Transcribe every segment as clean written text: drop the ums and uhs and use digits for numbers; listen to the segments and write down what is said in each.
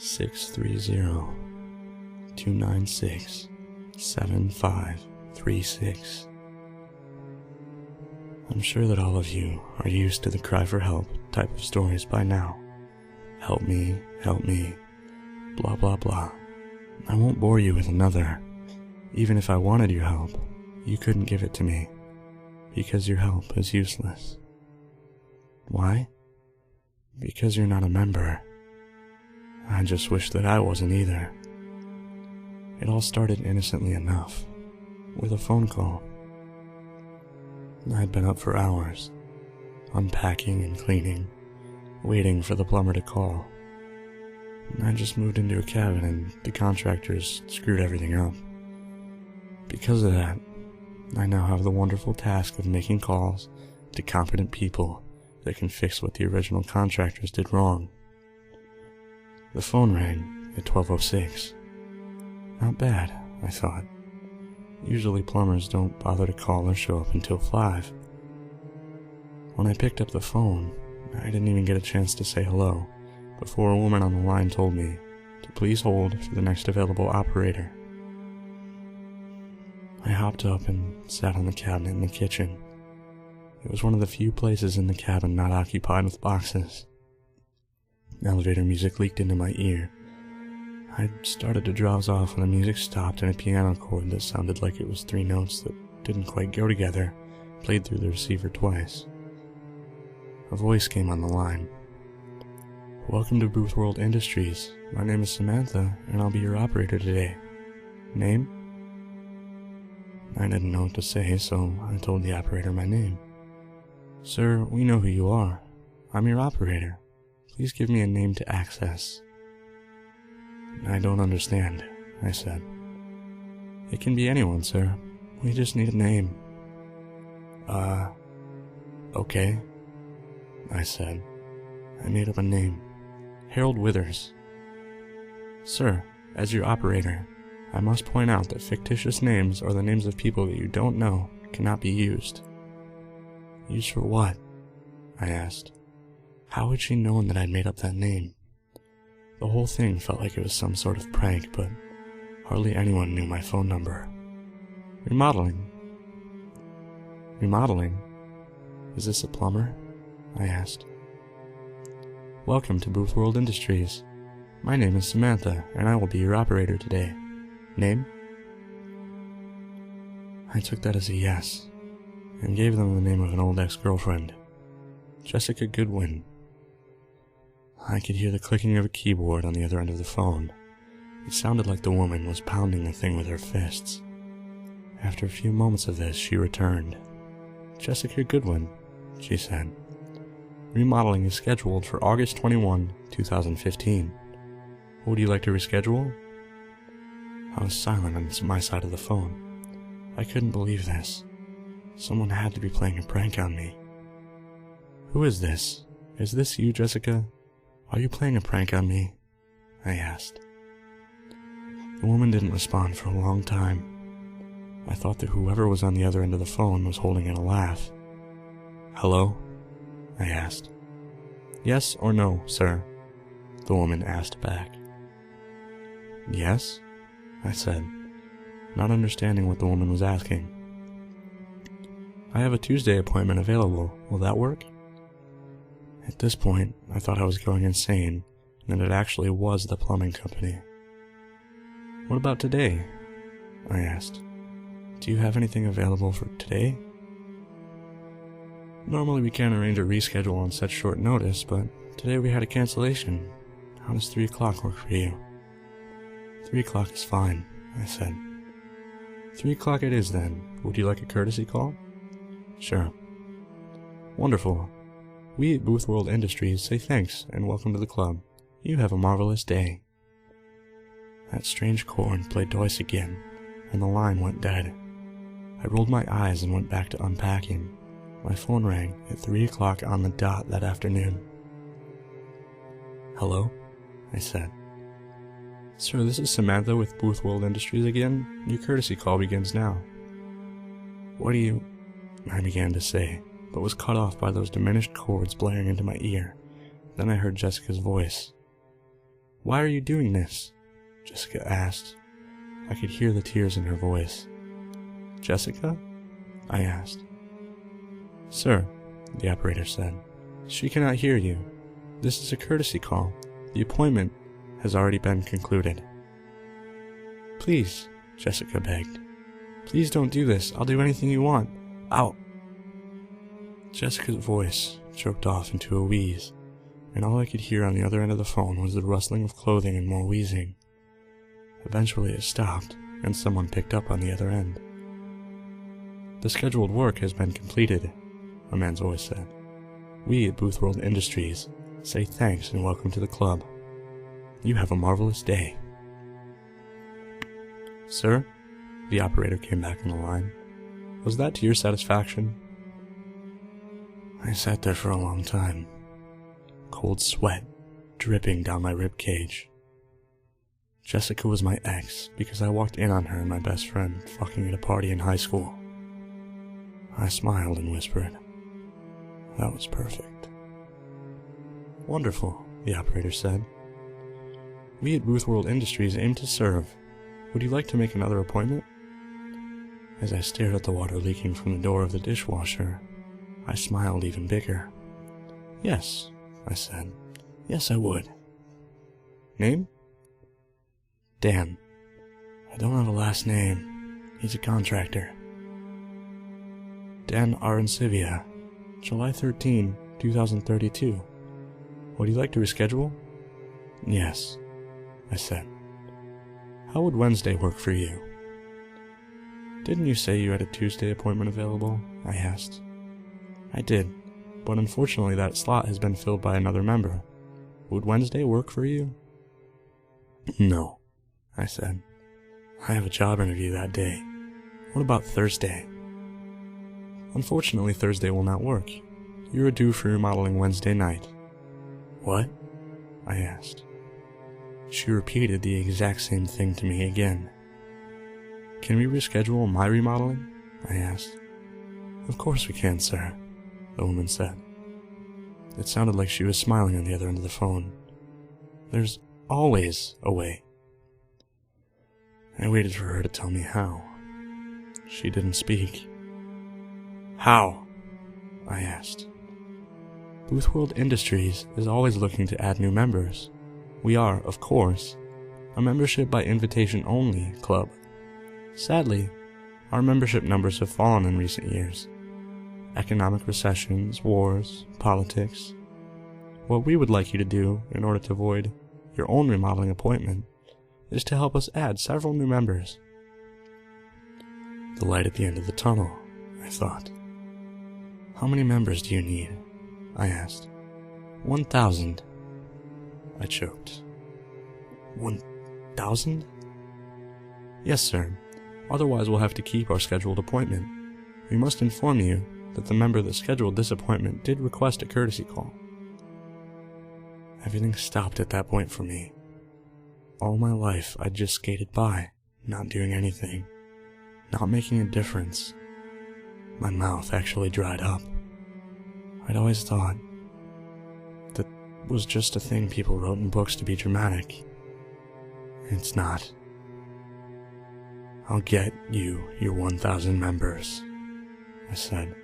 630-296-7536. I'm sure that all of you are used to the cry for help type of stories by now. Help me, blah blah blah. I won't bore you with another. Even if I wanted your help, you couldn't give it to me, because your help is useless. Why? Because you're not a member. I just wish that I wasn't either. It all started innocently enough, with a phone call. I'd been up for hours, unpacking and cleaning, waiting for the plumber to call. I just moved into a cabin and the contractors screwed everything up. Because of that, I now have the wonderful task of making calls to competent people that can fix what the original contractors did wrong. The phone rang at 12:06. Not bad, I thought. Usually plumbers don't bother to call or show up until 5. When I picked up the phone, I didn't even get a chance to say hello before a woman on the line told me to please hold for the next available operator. I hopped up and sat on the cabinet in the kitchen. It was one of the few places in the cabin not occupied with boxes. Elevator music leaked into my ear. I started to drowse off when the music stopped and a piano chord that sounded like it was 3 notes that didn't quite go together played through the receiver twice. A voice came on the line. "Welcome to Booth World Industries. My name is Samantha, and I'll be your operator today. Name?" I didn't know what to say, so I told the operator my name. "Sir, we know who you are. I'm your operator. Please give me a name to access." "I don't understand," I said. "It can be anyone, sir. We just need a name." Okay," I said. I made up a name. Harold Withers. "Sir, as your operator, I must point out that fictitious names or the names of people that you don't know cannot be used." "Used for what?" I asked. How had she known that I'd made up that name? The whole thing felt like it was some sort of prank, but hardly anyone knew my phone number. "Remodeling." "Remodeling? Is this a plumber?" I asked. "Welcome to Booth World Industries. My name is Samantha, and I will be your operator today. Name?" I took that as a yes, and gave them the name of an old ex-girlfriend, Jessica Goodwin. I could hear the clicking of a keyboard on the other end of the phone. It sounded like the woman was pounding the thing with her fists. After a few moments of this, she returned. "Jessica Goodwin," she said. "Remodeling is scheduled for August 21, 2015. Would you like to reschedule?" I was silent on my side of the phone. I couldn't believe this. Someone had to be playing a prank on me. "Who is this? Is this you, Jessica? Are you playing a prank on me?" I asked. The woman didn't respond for a long time. I thought that whoever was on the other end of the phone was holding in a laugh. "Hello?" I asked. "Yes or no, sir?" the woman asked back. "Yes?" I said, not understanding what the woman was asking. "I have a Tuesday appointment available. Will that work?" At this point, I thought I was going insane, and that it actually was the plumbing company. "What about today?" I asked. "Do you have anything available for today?" "Normally we can't arrange a reschedule on such short notice, but today we had a cancellation. How does 3 o'clock work for you?" 3 o'clock is fine," I said. 3 o'clock it is then. Would you like a courtesy call?" "Sure." "Wonderful. We at Booth World Industries say thanks and welcome to the club. You have a marvelous day." That strange chord played twice again, and the line went dead. I rolled my eyes and went back to unpacking. My phone rang at 3 o'clock on the dot that afternoon. "Hello?" I said. "Sir, this is Samantha with Booth World Industries again. Your courtesy call begins now." "What do you—" I began to say, but was cut off by those diminished chords blaring into my ear. Then I heard Jessica's voice. Why are you doing this? Jessica asked. I could hear the tears in her voice. Jessica? I asked. Sir, the operator said, she cannot hear you. This is a courtesy call. The appointment has already been concluded. Please, Jessica begged. Please don't do this. I'll do anything you want. Ow! Jessica's voice choked off into a wheeze, and all I could hear on the other end of the phone was the rustling of clothing and more wheezing. Eventually it stopped, and someone picked up on the other end. The scheduled work has been completed, a man's voice said. We at Booth World Industries say thanks and welcome to the club. You have a marvelous day. Sir, the operator came back on the line. Was that to your satisfaction? I sat there for a long time, cold sweat dripping down my rib cage. Jessica was my ex because I walked in on her and my best friend fucking at a party in high school. I smiled and whispered, that was perfect. Wonderful, the operator said. We at Booth World Industries aim to serve. Would you like to make another appointment? As I stared at the water leaking from the door of the dishwasher, I smiled even bigger. Yes, I said. Yes, I would. Name? Dan. I don't have a last name. He's a contractor. Dan Arancibia, July 13, 2032. Would you like to reschedule? Yes, I said. How would Wednesday work for you? Didn't you say you had a Tuesday appointment available? I asked. I did, but unfortunately that slot has been filled by another member. Would Wednesday work for you? No, I said. I have a job interview that day. What about Thursday? Unfortunately, Thursday will not work. You are due for remodeling Wednesday night. What? I asked. She repeated the exact same thing to me again. Can we reschedule my remodeling? I asked. Of course we can, sir, the woman said. It sounded like she was smiling on the other end of the phone. There's always a way. I waited for her to tell me how. She didn't speak. How? I asked. Booth World Industries is always looking to add new members. We are, of course, a membership by invitation only club. Sadly, our membership numbers have fallen in recent years. Economic recessions, wars, politics. What we would like you to do in order to avoid your own remodeling appointment is to help us add several new members. The light at the end of the tunnel, I thought. How many members do you need? I asked. 1,000. I choked. 1,000? Yes, sir. Otherwise we'll have to keep our scheduled appointment. We must inform you that the member that scheduled this appointment did request a courtesy call. Everything stopped at that point for me. All my life I'd just skated by, not doing anything, not making a difference. My mouth actually dried up. I'd always thought that was just a thing people wrote in books to be dramatic. It's not. I'll get you your 1,000 members, I said.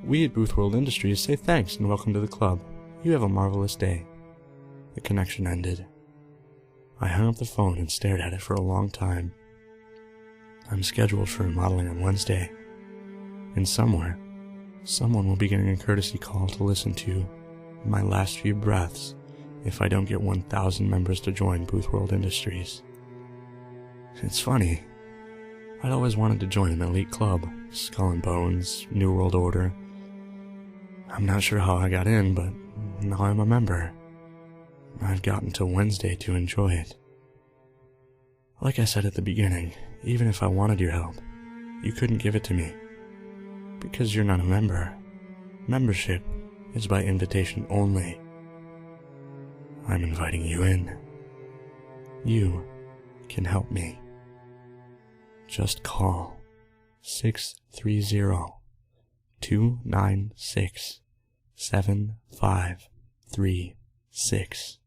We at Booth World Industries say thanks and welcome to the club. You have a marvelous day. The connection ended. I hung up the phone and stared at it for a long time. I'm scheduled for remodeling on Wednesday, and somewhere, someone will be getting a courtesy call to listen to my last few breaths if I don't get 1,000 members to join Booth World Industries. It's funny. I'd always wanted to join an elite club, Skull and Bones, New World Order. I'm not sure how I got in, but now I'm a member. I've got until Wednesday to enjoy it. Like I said at the beginning, even if I wanted your help, you couldn't give it to me. Because you're not a member. Membership is by invitation only. I'm inviting you in. You can help me. Just call 630-296-7536.